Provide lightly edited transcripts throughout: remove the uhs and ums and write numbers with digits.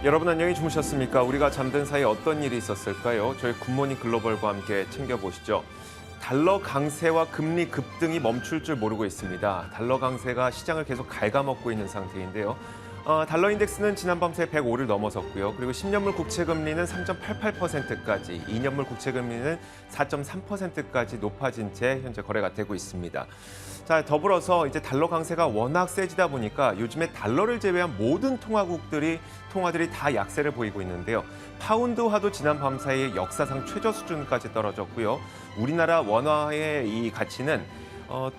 여러분 안녕히 주무셨습니까? 우리가 잠든 사이 어떤 일이 있었을까요? 저희 굿모닝 글로벌과 함께 챙겨보시죠. 달러 강세와 금리 급등이 멈출 줄 모르고 있습니다. 달러 강세가 시장을 계속 갉아먹고 있는 상태인데요. 달러 인덱스는 지난 밤새 105를 넘어섰고요. 그리고 10년물 국채 금리는 3.88%까지, 2년물 국채 금리는 4.3%까지 높아진 채 현재 거래가 되고 있습니다. 자, 더불어서 이제 달러 강세가 워낙 세지다 보니까 요즘에 달러를 제외한 모든 통화들이 다 약세를 보이고 있는데요. 파운드화도 지난 밤 사이에 역사상 최저 수준까지 떨어졌고요. 우리나라 원화의 이 가치는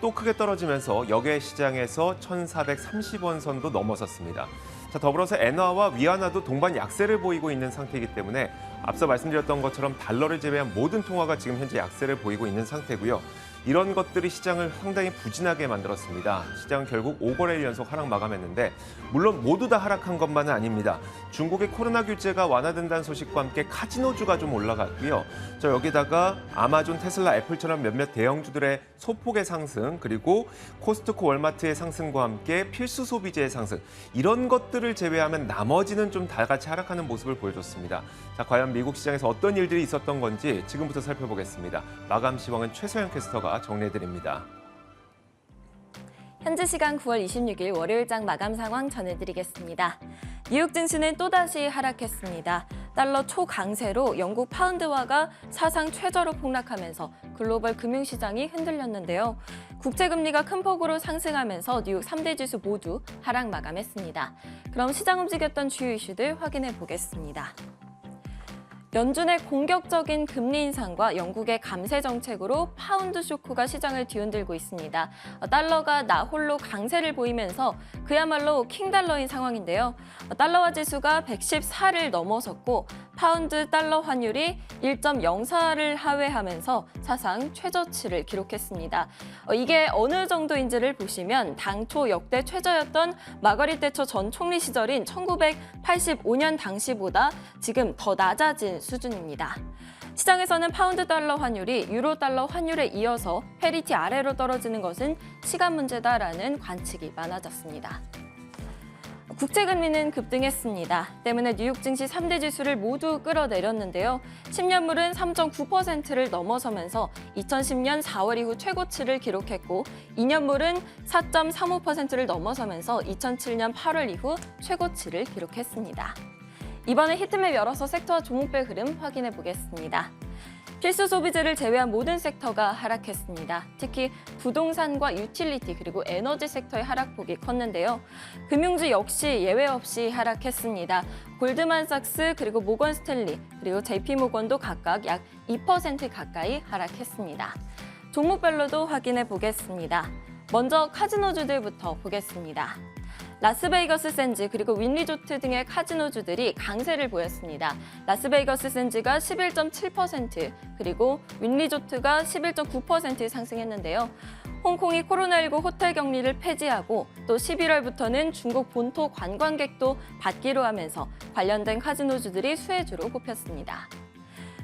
또 크게 떨어지면서 역외 시장에서 1,430원 선도 넘어섰습니다. 자, 더불어서 엔화와 위안화도 동반 약세를 보이고 있는 상태이기 때문에 앞서 말씀드렸던 것처럼 달러를 제외한 모든 통화가 지금 현재 약세를 보이고 있는 상태고요. 이런 것들이 시장을 상당히 부진하게 만들었습니다. 시장은 결국 5거래일 연속 하락 마감했는데 물론 모두 다 하락한 것만은 아닙니다. 중국의 코로나 규제가 완화된다는 소식과 함께 카지노주가 좀 올라갔고요. 여기다가 아마존, 테슬라, 애플처럼 몇몇 대형주들의 소폭의 상승, 그리고 코스트코, 월마트의 상승과 함께 필수 소비재의 상승, 이런 것들을 제외하면 나머지는 좀 다 같이 하락하는 모습을 보여줬습니다. 자, 과연 미국 시장에서 어떤 일들이 있었던 건지 지금부터 살펴보겠습니다. 마감 시황은 최소영 캐스터가 정리해드립니다. 현지 시간 9월 26일 월요일장 마감 상황 전해드리겠습니다. 뉴욕 증시는 또다시 하락했습니다. 달러 초강세로 영국 파운드화가 사상 최저로 폭락하면서 글로벌 금융시장이 흔들렸는데요. 국채금리가 큰 폭으로 상승하면서 뉴욕 3대 지수 모두 하락 마감했습니다. 그럼 시장 움직였던 주요 이슈들 확인해 보겠습니다. 연준의 공격적인 금리 인상과 영국의 감세 정책으로 파운드 쇼크가 시장을 뒤흔들고 있습니다. 달러가 나홀로 강세를 보이면서 그야말로 킹달러인 상황인데요. 달러화 지수가 114를 넘어섰고 파운드 달러 환율이 1.04를 하회하면서 사상 최저치를 기록했습니다. 이게 어느 정도인지를 보시면 당초 역대 최저였던 마거릿 대처 전 총리 시절인 1985년 당시보다 지금 더 낮아진 수준입니다. 시장에서는 파운드 달러 환율이 유로 달러 환율에 이어서 페리티 아래로 떨어지는 것은 시간 문제다라는 관측이 많아졌습니다. 국채금리는 급등했습니다. 때문에 뉴욕 증시 3대 지수를 모두 끌어내렸는데요. 10년물은 3.9%를 넘어서면서 2010년 4월 이후 최고치를 기록했고 2년물은 4.35%를 넘어서면서 2007년 8월 이후 최고치를 기록했습니다. 이번에 히트맵 열어서 섹터와 종목별 흐름 확인해 보겠습니다. 필수 소비재를 제외한 모든 섹터가 하락했습니다. 특히 부동산과 유틸리티 그리고 에너지 섹터의 하락폭이 컸는데요. 금융주 역시 예외 없이 하락했습니다. 골드만삭스 그리고 모건 스탠리 그리고 JP모건도 각각 약 2% 가까이 하락했습니다. 종목별로도 확인해 보겠습니다. 먼저 카지노주들부터 보겠습니다. 라스베이거스 샌즈 그리고 윈리조트 등의 카지노주들이 강세를 보였습니다. 라스베이거스 샌즈가 11.7% 그리고 윈리조트가 11.9% 상승했는데요. 홍콩이 코로나19 호텔 격리를 폐지하고 또 11월부터는 중국 본토 관광객도 받기로 하면서 관련된 카지노주들이 수혜주로 꼽혔습니다.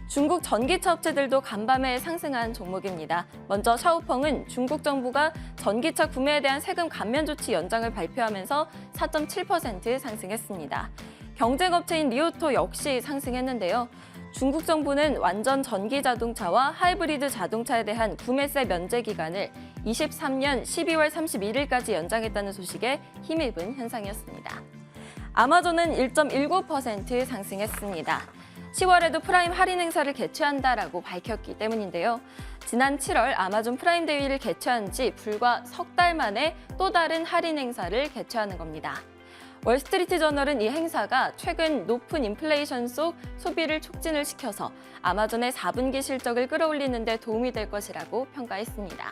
중국 전기차 업체들도 간밤에 상승한 종목입니다. 먼저 샤오펑은 중국 정부가 전기차 구매에 대한 세금 감면 조치 연장을 발표하면서 4.7% 상승했습니다. 경쟁업체인 리오토 역시 상승했는데요. 중국 정부는 완전 전기 자동차와 하이브리드 자동차에 대한 구매세 면제 기간을 23년 12월 31일까지 연장했다는 소식에 힘입은 현상이었습니다. 아마존은 1.19% 상승했습니다. 10월에도 프라임 할인 행사를 개최한다라고 밝혔기 때문인데요. 지난 7월 아마존 프라임 데이를 개최한 지 불과 석 달 만에 또 다른 할인 행사를 개최하는 겁니다. 월스트리트 저널은 이 행사가 최근 높은 인플레이션 속 소비를 촉진을 시켜서 아마존의 4분기 실적을 끌어올리는 데 도움이 될 것이라고 평가했습니다.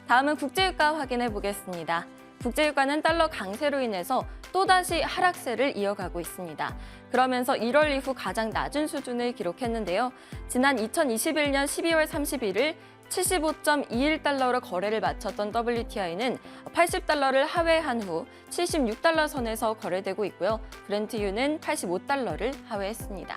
다음은 국제유가 확인해 보겠습니다. 국제유가는 달러 강세로 인해서 또다시 하락세를 이어가고 있습니다. 그러면서 1월 이후 가장 낮은 수준을 기록했는데요. 지난 2021년 12월 31일 75.21달러로 거래를 마쳤던 WTI는 80달러를 하회한 후 76달러 선에서 거래되고 있고요. 브렌트유는 85달러를 하회했습니다.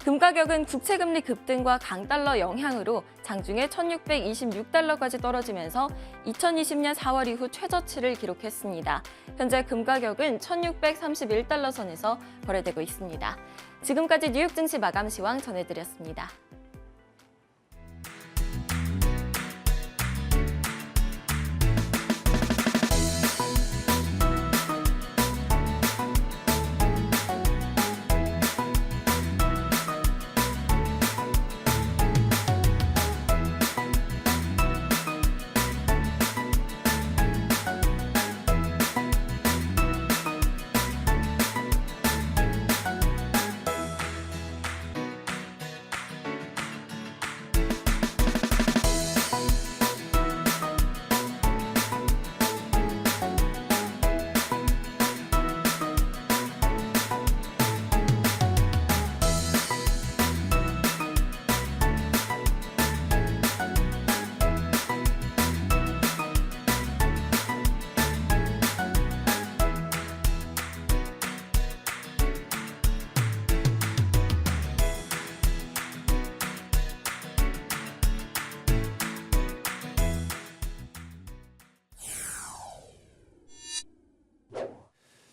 금 가격은 국채금리 급등과 강달러 영향으로 장중에 1,626달러까지 떨어지면서 2020년 4월 이후 최저치를 기록했습니다. 현재 금 가격은 1,631달러 선에서 거래되고 있습니다. 지금까지 뉴욕 증시 마감 시황 전해드렸습니다.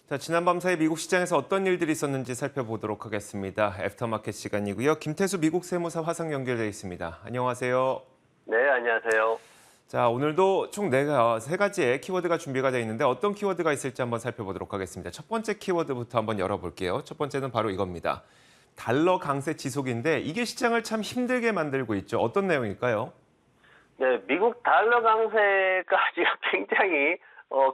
자, 지난밤 사이 미국 시장에서 어떤 일들이 있었는지 살펴보도록 하겠습니다. 애프터마켓 시간이고요. 김태수 미국 세무사 화상 연결되어 있습니다. 안녕하세요. 네, 안녕하세요. 자, 오늘도 총 세 가지의 키워드가 준비가 되어 있는데 어떤 키워드가 있을지 한번 살펴보도록 하겠습니다. 첫 번째 키워드부터 한번 열어볼게요. 첫 번째는 바로 이겁니다. 달러 강세 지속인데 이게 시장을 참 힘들게 만들고 있죠. 어떤 내용일까요? 네, 미국 달러 강세가 지금 굉장히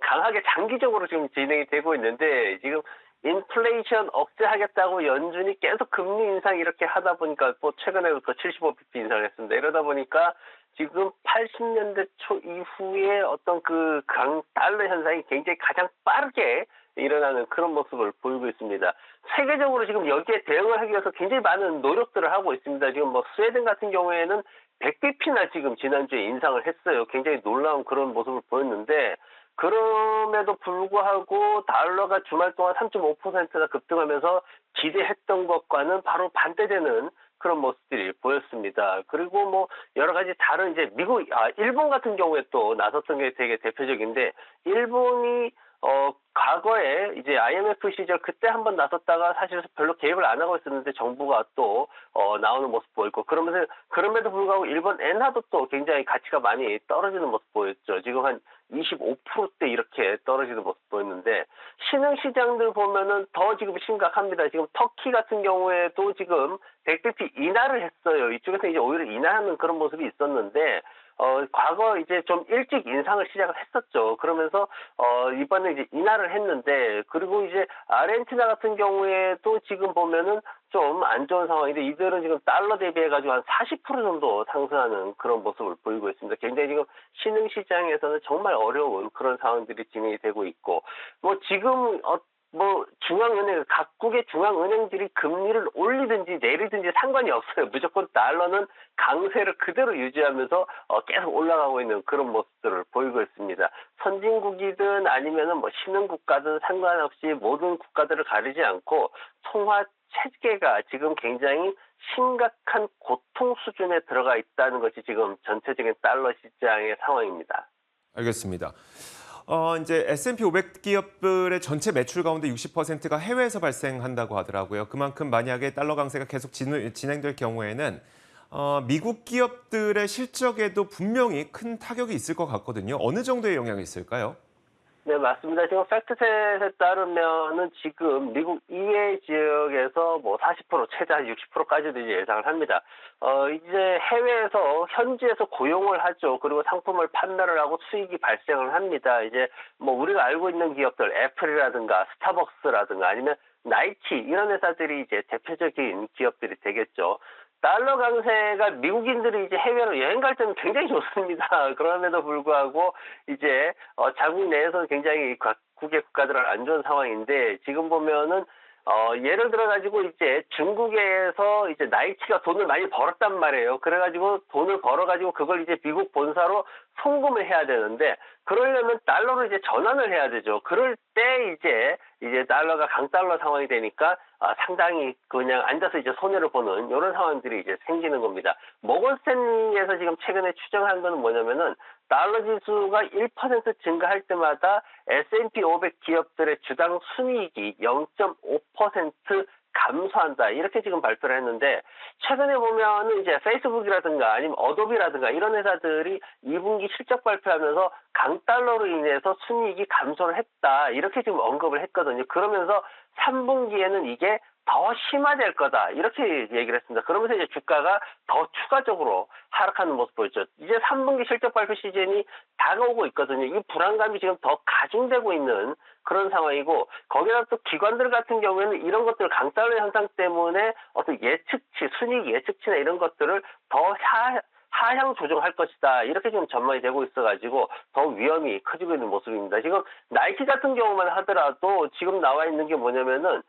강하게 장기적으로 지금 진행이 되고 있는데 지금 인플레이션 억제하겠다고 연준이 계속 금리 인상 이렇게 하다 보니까 또 최근에도 또 75bp 인상을 했습니다. 이러다 보니까 지금 80년대 초 이후에 어떤 그 달러 현상이 굉장히 가장 빠르게 일어나는 그런 모습을 보이고 있습니다. 세계적으로 지금 여기에 대응을 하기 위해서 굉장히 많은 노력들을 하고 있습니다. 지금 뭐 스웨덴 같은 경우에는 100bp나 지금 지난주에 인상을 했어요. 굉장히 놀라운 그런 모습을 보였는데 그럼에도 불구하고 달러가 주말 동안 3.5%나 급등하면서 기대했던 것과는 바로 반대되는 그런 모습들이 보였습니다. 그리고 뭐 여러 가지 다른 이제 일본 같은 경우에 또 나섰던 게 되게 대표적인데 일본이 과거에 이제 IMF 시절 그때 한번 나섰다가 사실 별로 개입을 안 하고 있었는데 정부가 또 나오는 모습 보였고 그럼에도 불구하고 일본 엔화도 또 굉장히 가치가 많이 떨어지는 모습 보였죠. 지금 한 25%대 이렇게 떨어지는 모습 보였는데 신흥 시장들 보면은 더 지금 심각합니다. 지금 터키 같은 경우에도 지금 100bp 인하를 했어요. 이쪽에서 이제 오히려 인하하는 그런 모습이 있었는데 과거 이제 좀 일찍 인상을 시작을 했었죠. 그러면서 이번에 이제 인하를 했는데 그리고 이제 아르헨티나 같은 경우에도 지금 보면은 좀 안 좋은 상황인데 이들은 지금 달러 대비해 가지고 한 40% 정도 상승하는 그런 모습을 보이고 있습니다. 굉장히 지금 신흥 시장에서는 정말 어려운 그런 상황들이 진행이 되고 있고 뭐 지금 각국의 중앙은행들이 금리를 올리든지 내리든지 상관이 없어요. 무조건 달러는 강세를 그대로 유지하면서 계속 올라가고 있는 그런 모습들을 보이고 있습니다. 선진국이든 아니면은 뭐 신흥국가든 상관없이 모든 국가들을 가리지 않고 통화 체계가 지금 굉장히 심각한 고통 수준에 들어가 있다는 것이 지금 전체적인 달러 시장의 상황입니다. 알겠습니다. 이제 S&P 500 기업들의 전체 매출 가운데 60%가 해외에서 발생한다고 하더라고요. 그만큼 만약에 달러 강세가 계속 진행될 경우에는 미국 기업들의 실적에도 분명히 큰 타격이 있을 것 같거든요. 어느 정도의 영향이 있을까요? 네, 맞습니다. 지금 팩트셋에 따르면은 지금 미국 이외 지역에서 뭐 40% 최대 한 60%까지도 이제 예상을 합니다. 이제 해외에서 현지에서 고용을 하죠. 그리고 상품을 판매를 하고 수익이 발생을 합니다. 이제 뭐 우리가 알고 있는 기업들 애플이라든가 스타벅스라든가 아니면 나이키 이런 회사들이 이제 대표적인 기업들이 되겠죠. 달러 강세가 미국인들이 이제 해외로 여행 갈 때는 굉장히 좋습니다. 그럼에도 불구하고 이제 자국 내에서는 굉장히 각국의 국가들은 안 좋은 상황인데 지금 보면은 예를 들어 가지고 이제 중국에서 이제 나이키가 돈을 많이 벌었단 말이에요. 그래 가지고 돈을 벌어 가지고 그걸 이제 미국 본사로 송금을 해야 되는데 그러려면 달러로 이제 전환을 해야 되죠. 그럴 때 이제 달러가 강달러 상황이 되니까 상당히 그냥 앉아서 이제 손해를 보는 이런 상황들이 이제 생기는 겁니다. 모건 스탠리에서 지금 최근에 추정한 거는 뭐냐면은 달러 지수가 1% 증가할 때마다 S&P 500 기업들의 주당 순이익이 0.5% 감소한다. 이렇게 지금 발표를 했는데 최근에 보면은 이제 페이스북이라든가 아니면 어도비라든가 이런 회사들이 2분기 실적 발표하면서 강달러로 인해서 순이익이 감소를 했다. 이렇게 지금 언급을 했거든요. 그러면서 3분기에는 이게 더 심화될 거다. 이렇게 얘기를 했습니다. 그러면서 이제 주가가 더 추가적으로 하락하는 모습 보였죠. 이제 3분기 실적 발표 시즌이 다가오고 있거든요. 이 불안감이 지금 더 가중되고 있는 그런 상황이고 거기다 또 기관들 같은 경우에는 이런 것들 강달러 현상 때문에 어떤 예측치, 순이익 예측치나 이런 것들을 더 하향 조정할 것이다. 이렇게 지금 전망이 되고 있어가지고 더 위험이 커지고 있는 모습입니다. 지금 나이키 같은 경우만 하더라도 지금 나와 있는 게 뭐냐면은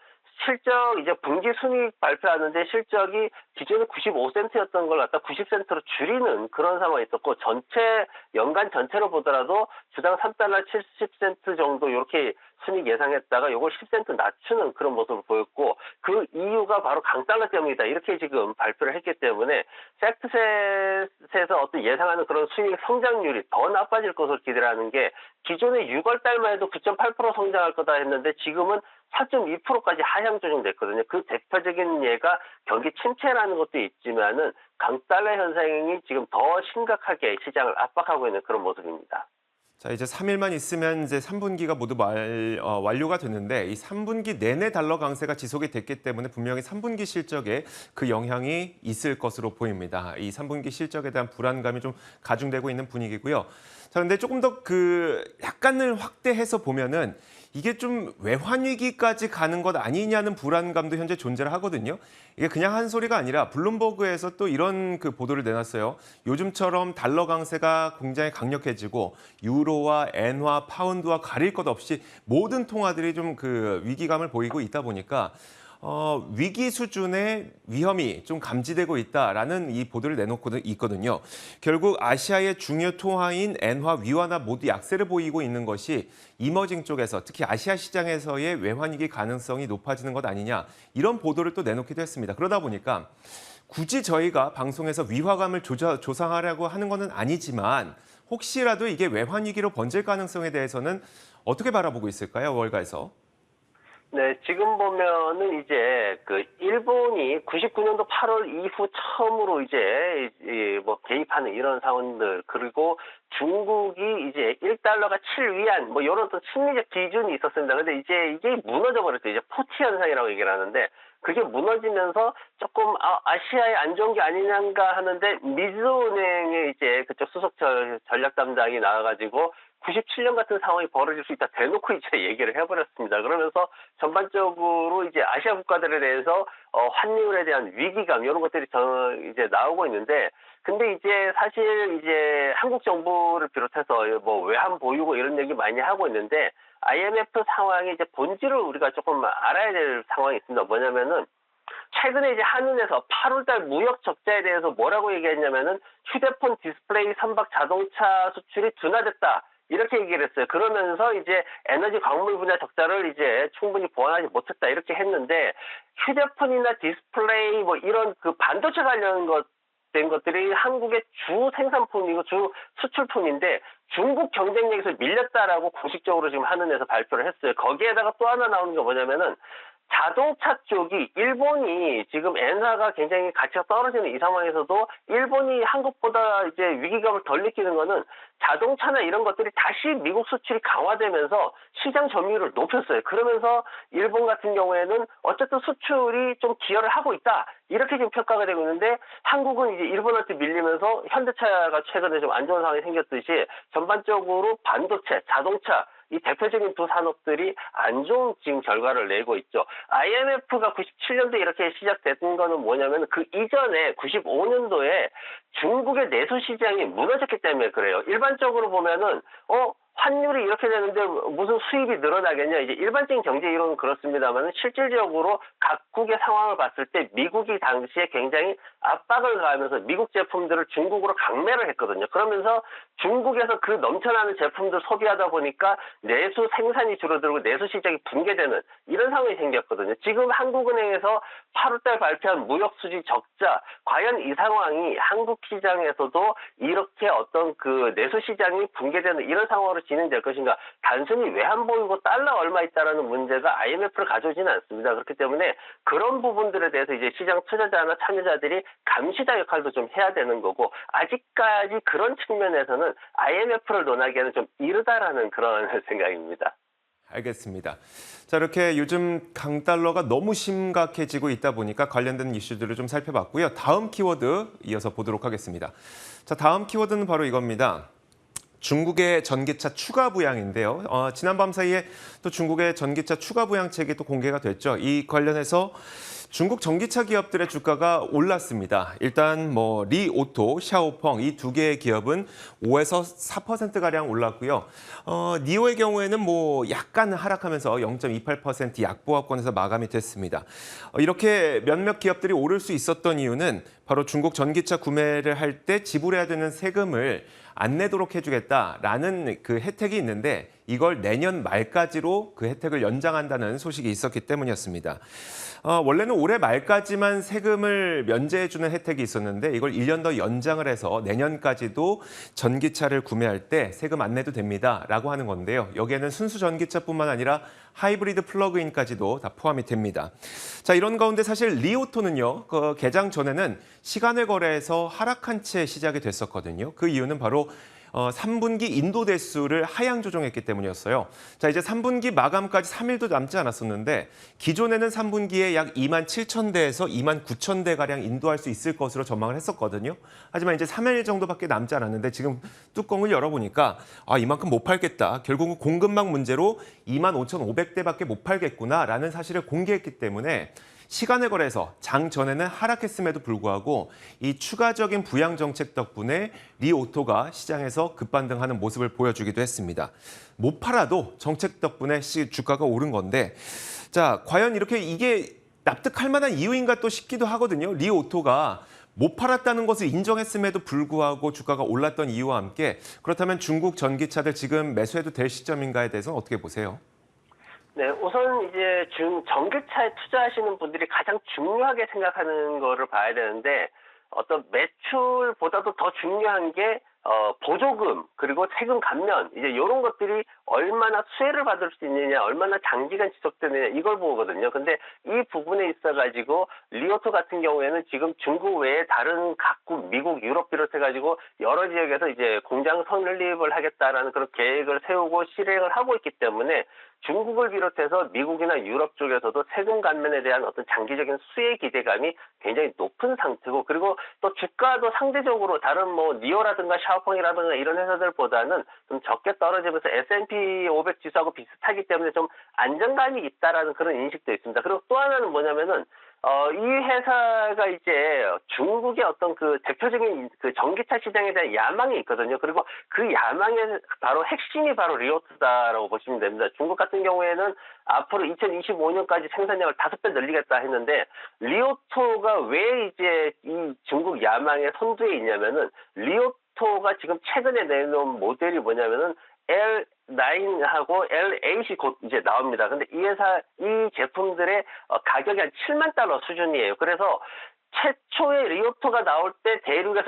실적 이제 분기 순이익 발표하는데 실적이 기존에 95센트였던 걸 갖다 90센트로 줄이는 그런 상황이 있었고 전체 연간 전체로 보더라도 주당 3달러 70센트 정도 이렇게 순이익 예상했다가 이걸 10센트 낮추는 그런 모습을 보였고 그 이유가 바로 강달러 때문이다. 이렇게 지금 발표를 했기 때문에 팩트셋에서 어떤 예상하는 그런 순이익 성장률이 더 나빠질 것으로 기대를 하는 게 기존에 6월 달만 해도 9.8% 성장할 거다 했는데 지금은 4.2%까지 하향 조정됐거든요. 그 대표적인 예가 경기 침체라는 것도 있지만은 강달러 현상이 지금 더 심각하게 시장을 압박하고 있는 그런 모습입니다. 자, 이제 3일만 있으면 이제 3분기가 모두 완료가 되는데 이 3분기 내내 달러 강세가 지속이 됐기 때문에 분명히 3분기 실적에 그 영향이 있을 것으로 보입니다. 이 3분기 실적에 대한 불안감이 좀 가중되고 있는 분위기고요. 자, 근데 조금 더 약간을 확대해서 보면은 이게 좀 외환 위기까지 가는 것 아니냐는 불안감도 현재 존재를 하거든요. 이게 그냥 한 소리가 아니라 블룸버그에서 또 이런 보도를 내놨어요. 요즘처럼 달러 강세가 굉장히 강력해지고 유로와 엔화, 파운드와 가릴 것 없이 모든 통화들이 좀 위기감을 보이고 있다 보니까 위기 수준의 위험이 좀 감지되고 있다라는 이 보도를 내놓고 있거든요. 결국 아시아의 중요 통화인 엔화, 위화나 모두 약세를 보이고 있는 것이 이머징 쪽에서 특히 아시아 시장에서의 외환위기 가능성이 높아지는 것 아니냐 이런 보도를 또 내놓기도 했습니다. 그러다 보니까 굳이 저희가 방송에서 위화감을 조성하려고 하는 것은 아니지만 혹시라도 이게 외환위기로 번질 가능성에 대해서는 어떻게 바라보고 있을까요, 월가에서? 네, 지금 보면은 이제 일본이 99년도 8월 이후 처음으로 이제 뭐 개입하는 이런 상황들 그리고 중국이 이제 1달러가 7위안 뭐 이런 또 심리적 기준이 있었습니다. 근데 이제 이게 무너져 버렸어요. 이제 포치 현상이라고 얘기를 하는데 그게 무너지면서 조금 아시아에 안 좋은 게 아니냐인가 하는데 미즈은행의 이제 그쪽 수석 전략 담당이 나와가지고 97년 같은 상황이 벌어질 수 있다 대놓고 이제 얘기를 해버렸습니다. 그러면서 전반적으로 이제 아시아 국가들에 대해서 환율에 대한 위기감 이런 것들이 이제 나오고 있는데 근데 이제 사실 이제 한국 정부를 비롯해서 뭐 외환 보유고 이런 얘기 많이 하고 있는데 IMF 상황의 이제 본질을 우리가 조금 알아야 될 상황이 있습니다. 뭐냐면은 최근에 이제 한은에서 8월달 무역 적자에 대해서 뭐라고 얘기했냐면은 휴대폰 디스플레이 선박 자동차 수출이 둔화됐다. 이렇게 얘기를 했어요. 그러면서 이제 에너지 광물 분야 적자를 이제 충분히 보완하지 못했다. 이렇게 했는데 휴대폰이나 디스플레이 뭐 이런 반도체 관련 된 것들이 한국의 주 생산품이고 주 수출품인데 중국 경쟁력에서 밀렸다라고 공식적으로 지금 한은에서 발표를 했어요. 거기에다가 또 하나 나오는 게 뭐냐면은 자동차 쪽이 일본이 지금 엔화가 굉장히 가치가 떨어지는 이 상황에서도 일본이 한국보다 이제 위기감을 덜 느끼는 거는 자동차나 이런 것들이 다시 미국 수출이 강화되면서 시장 점유율을 높였어요. 그러면서 일본 같은 경우에는 어쨌든 수출이 좀 기여를 하고 있다. 이렇게 지금 평가가 되고 있는데 한국은 이제 일본한테 밀리면서 현대차가 최근에 좀 안 좋은 상황이 생겼듯이 전반적으로 반도체, 자동차 이 대표적인 두 산업들이 안 좋은 지금 결과를 내고 있죠. IMF가 97년도에 이렇게 시작됐던 거는 뭐냐면 그 이전에 95년도에 중국의 내수 시장이 무너졌기 때문에 그래요. 일반적으로 보면은 환율이 이렇게 되는데 무슨 수입이 늘어나겠냐. 이제 일반적인 경제 이론은 그렇습니다만 실질적으로 각국의 상황을 봤을 때 미국이 당시에 굉장히 압박을 가하면서 미국 제품들을 중국으로 강매를 했거든요. 그러면서 중국에서 그 넘쳐나는 제품들 소비하다 보니까 내수 생산이 줄어들고 내수 시장이 붕괴되는 이런 상황이 생겼거든요. 지금 한국은행에서 8월달 발표한 무역 수지 적자, 과연 이 상황이 한국 시장에서도 이렇게 어떤 그 내수 시장이 붕괴되는 이런 상황으로 진행될 것인가? 단순히 외환보유고 달러 얼마 있다라는 문제가 IMF를 가져오지는 않습니다. 그렇기 때문에 그런 부분들에 대해서 이제 시장 투자자나 참여자들이 감시자 역할도 좀 해야 되는 거고, 아직까지 그런 측면에서는 IMF를 논하기에는 좀 이르다라는 그런 생각입니다. 알겠습니다. 자, 이렇게 요즘 강달러가 너무 심각해지고 있다 보니까 관련된 이슈들을 좀 살펴봤고요. 다음 키워드 이어서 보도록 하겠습니다. 자, 다음 키워드는 바로 이겁니다. 중국의 전기차 추가 부양인데요. 지난 밤 사이에 또 중국의 전기차 추가 부양책이 또 공개가 됐죠. 이 관련해서 중국 전기차 기업들의 주가가 올랐습니다. 일단 리오토, 샤오펑 이 두 개의 기업은 5에서 4%가량 올랐고요. 니오의 경우에는 약간 하락하면서 0.28% 약보합권에서 마감이 됐습니다. 이렇게 몇몇 기업들이 오를 수 있었던 이유는 바로 중국 전기차 구매를 할 때 지불해야 되는 세금을 안 내도록 해주겠다라는 그 혜택이 있는데 이걸 내년 말까지로 그 혜택을 연장한다는 소식이 있었기 때문이었습니다. 원래는 올해 말까지만 세금을 면제해주는 혜택이 있었는데 이걸 1년 더 연장을 해서 내년까지도 전기차를 구매할 때 세금 안 내도 됩니다라고 하는 건데요. 여기에는 순수 전기차뿐만 아니라 하이브리드 플러그인까지도 다 포함이 됩니다. 자, 이런 가운데 사실 리오토는요, 개장 전에는 시간외 거래에서 하락한 채 시작이 됐었거든요. 그 이유는 바로 3분기 인도 대수를 하향 조정했기 때문이었어요. 자, 이제 3분기 마감까지 3일도 남지 않았었는데 기존에는 3분기에 약 2만 7천 대에서 2만 9천 대가량 인도할 수 있을 것으로 전망을 했었거든요. 하지만 이제 3일 정도밖에 남지 않았는데 지금 뚜껑을 열어보니까 이만큼 못 팔겠다. 결국은 공급망 문제로 2만 5,500대밖에 못 팔겠구나라는 사실을 공개했기 때문에 시간외 거래에서 장 전에는 하락했음에도 불구하고 이 추가적인 부양 정책 덕분에 리오토가 시장에서 급반등하는 모습을 보여주기도 했습니다. 못 팔아도 정책 덕분에 주가가 오른 건데, 자, 과연 이게 납득할 만한 이유인가 또 싶기도 하거든요. 리오토가 못 팔았다는 것을 인정했음에도 불구하고 주가가 올랐던 이유와 함께, 그렇다면 중국 전기차들 지금 매수해도 될 시점인가에 대해서는 어떻게 보세요? 네, 우선 이제 전기차에 투자하시는 분들이 가장 중요하게 생각하는 거를 봐야 되는데, 어떤 매출보다도 더 중요한 게 보조금 그리고 세금 감면 이제 이런 것들이 얼마나 수혜를 받을 수 있느냐, 얼마나 장기간 지속되느냐 이걸 보거든요. 근데 이 부분에 있어가지고 리오토 같은 경우에는 지금 중국 외에 다른 각국, 미국, 유럽 비롯해가지고 여러 지역에서 이제 공장 설립을 하겠다라는 그런 계획을 세우고 실행을 하고 있기 때문에 중국을 비롯해서 미국이나 유럽 쪽에서도 세금 감면에 대한 어떤 장기적인 수혜 기대감이 굉장히 높은 상태고, 그리고 또 주가도 상대적으로 다른 니오라든가 샤오펑이라든가 이런 회사들보다는 좀 적게 떨어지면서 S&P 500 지수하고 비슷하기 때문에 좀 안정감이 있다라는 그런 인식도 있습니다. 그리고 또 하나는 뭐냐면은 이 회사가 이제 중국의 어떤 그 대표적인 그 전기차 시장에 대한 야망이 있거든요. 그리고 그 야망의 바로 핵심이 바로 리오토다라고 보시면 됩니다. 중국 같은 경우에는 앞으로 2025년까지 생산량을 5배 늘리겠다 했는데, 리오토가 왜 이제 이 중국 야망의 선두에 있냐면은, 리오토가 지금 최근에 내놓은 모델이 뭐냐면은 L9하고 L8이 곧 이제 나옵니다. 근데 이 제품들의 가격이 한 7만 달러 수준이에요. 그래서 최초의 리오토가 나올 때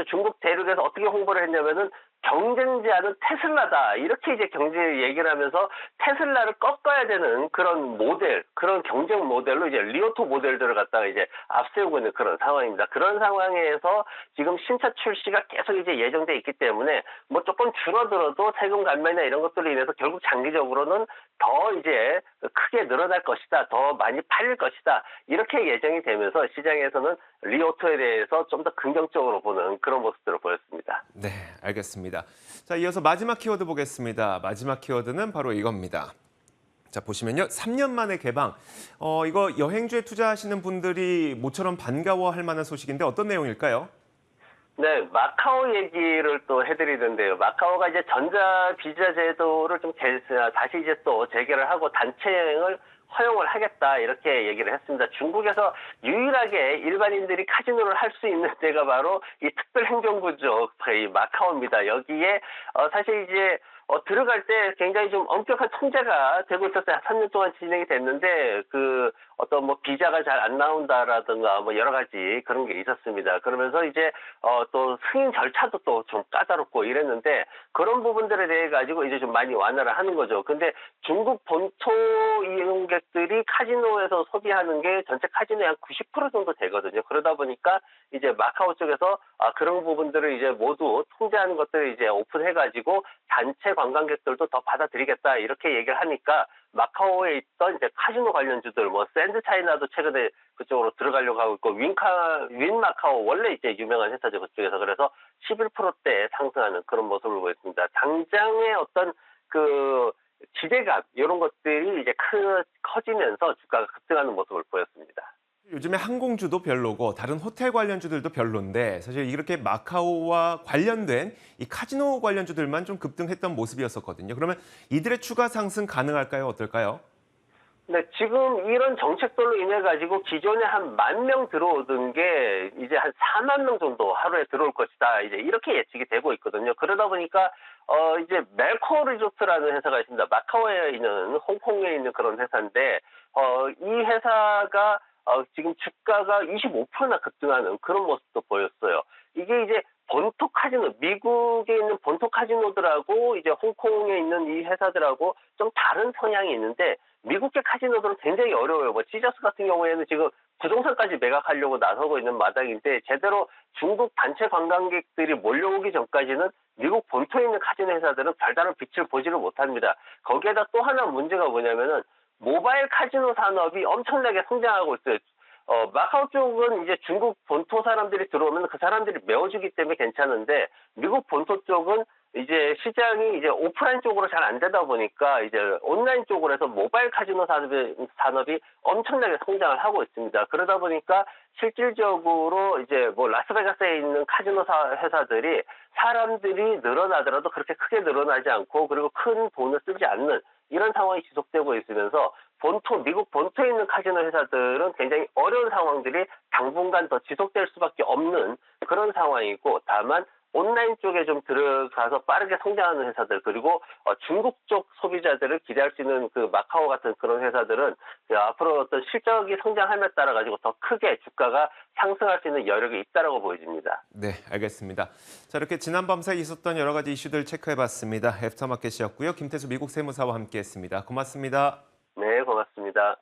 중국 대륙에서 어떻게 홍보를 했냐면은 경쟁자는 테슬라다. 이렇게 이제 얘기를 하면서 테슬라를 꺾어야 되는 그런 모델, 그런 경쟁 모델로 이제 리오토 모델들을 갖다가 이제 앞세우고 있는 그런 상황입니다. 그런 상황에서 지금 신차 출시가 계속 이제 예정돼 있기 때문에 조금 줄어들어도 세금 감면이나 이런 것들로 인해서 결국 장기적으로는 더 이제 크게 늘어날 것이다. 더 많이 팔릴 것이다. 이렇게 예정이 되면서 시장에서는 리오토에 대해서 좀 더 긍정적으로 보는 그런 모습들을 보였습니다. 네, 알겠습니다. 자, 이어서 마지막 키워드 보겠습니다. 마지막 키워드는 바로 이겁니다. 자, 보시면요. 3년 만에 개방. 이거 여행주에 투자하시는 분들이 모처럼 반가워할 만한 소식인데 어떤 내용일까요? 네, 마카오 얘기를 또 해드리는데요. 마카오가 이제 전자 비자 제도를 좀 다시 이제 또 재개를 하고 단체 여행을 허용을 하겠다 이렇게 얘기를 했습니다. 중국에서 유일하게 일반인들이 카지노를 할 수 있는 데가 바로 이 특별행정구죠. 이 마카오입니다. 여기에 사실 이제 들어갈 때 굉장히 좀 엄격한 통제가 되고 있었어요. 3년 동안 진행이 됐는데 그 어떤 뭐 비자가 잘 안 나온다라든가 뭐 여러 가지 그런 게 있었습니다. 그러면서 이제 또 승인 절차도 또 좀 까다롭고 이랬는데 그런 부분들에 대해 가지고 이제 좀 많이 완화를 하는 거죠. 근데 중국 본토 이용객들이 카지노에서 소비하는 게 전체 카지노의 한 90% 정도 되거든요. 그러다 보니까 이제 마카오 쪽에서 그런 부분들을 이제 모두 통제하는 것들을 이제 오픈해가지고 단체 관광객들도 더 받아들이겠다 이렇게 얘기를 하니까 마카오에 있던 이제 카지노 관련주들 뭐 샌드차이나도 최근에 그쪽으로 들어가려고 하고 있고 윈마카오 원래 이제 유명한 회사죠 그쪽에서 그래서 11%대 상승하는 그런 모습을 보였습니다. 당장의 어떤 그 기대감 이런 것들이 이제 커지면서 주가가 급등하는 모습을 보였습니다. 요즘에 항공주도 별로고 다른 호텔 관련주들도 별론데 사실 이렇게 마카오와 관련된 이 카지노 관련주들만 좀 급등했던 모습이었었거든요. 그러면 이들의 추가 상승 가능할까요? 어떨까요? 네, 지금 이런 정책들로 인해 가지고 기존에 한 10,000명 들어오던 게 이제 한 4만 명 정도 하루에 들어올 것이다. 이제 이렇게 예측이 되고 있거든요. 그러다 보니까 이제 멜코 리조트라는 회사가 있습니다. 마카오에 있는 홍콩에 있는 그런 회사인데 이 회사가 지금 주가가 25%나 급등하는 그런 모습도 보였어요. 이게 이제 본토 카지노, 미국에 있는 본토 카지노들하고 이제 홍콩에 있는 이 회사들하고 좀 다른 성향이 있는데 미국계 카지노들은 굉장히 어려워요. 뭐 시저스 같은 경우에는 지금 부동산까지 매각하려고 나서고 있는 마당인데 제대로 중국 단체 관광객들이 몰려오기 전까지는 미국 본토에 있는 카지노 회사들은 별다른 빛을 보지를 못합니다. 거기에다 또 하나 문제가 뭐냐면은 모바일 카지노 산업이 엄청나게 성장하고 있어요. 마카오 쪽은 이제 중국 본토 사람들이 들어오면 그 사람들이 메워주기 때문에 괜찮은데 미국 본토 쪽은 이제 시장이 이제 오프라인 쪽으로 잘 안 되다 보니까 이제 온라인 쪽으로 해서 모바일 카지노 산업이 엄청나게 성장을 하고 있습니다. 그러다 보니까 실질적으로 이제 뭐 라스베가스에 있는 카지노 회사들이 사람들이 늘어나더라도 그렇게 크게 늘어나지 않고 그리고 큰 돈을 쓰지 않는 이런 상황이 지속되고 있으면서 미국 본토에 있는 카지노 회사들은 굉장히 어려운 상황들이 당분간 더 지속될 수밖에 없는 그런 상황이고 다만 온라인 쪽에 좀 들어가서 빠르게 성장하는 회사들 그리고 중국 쪽 소비자들을 기대할 수 있는 그 마카오 같은 그런 회사들은 앞으로 어떤 실적이 성장함에 따라 가지고 더 크게 주가가 상승할 수 있는 여력이 있다라고 보여집니다. 네, 알겠습니다. 자, 이렇게 지난 밤 사이 있었던 여러 가지 이슈들 체크해봤습니다. 애프터마켓이었고요. 김태수 미국 세무사와 함께했습니다. 고맙습니다. 네, 고맙습니다.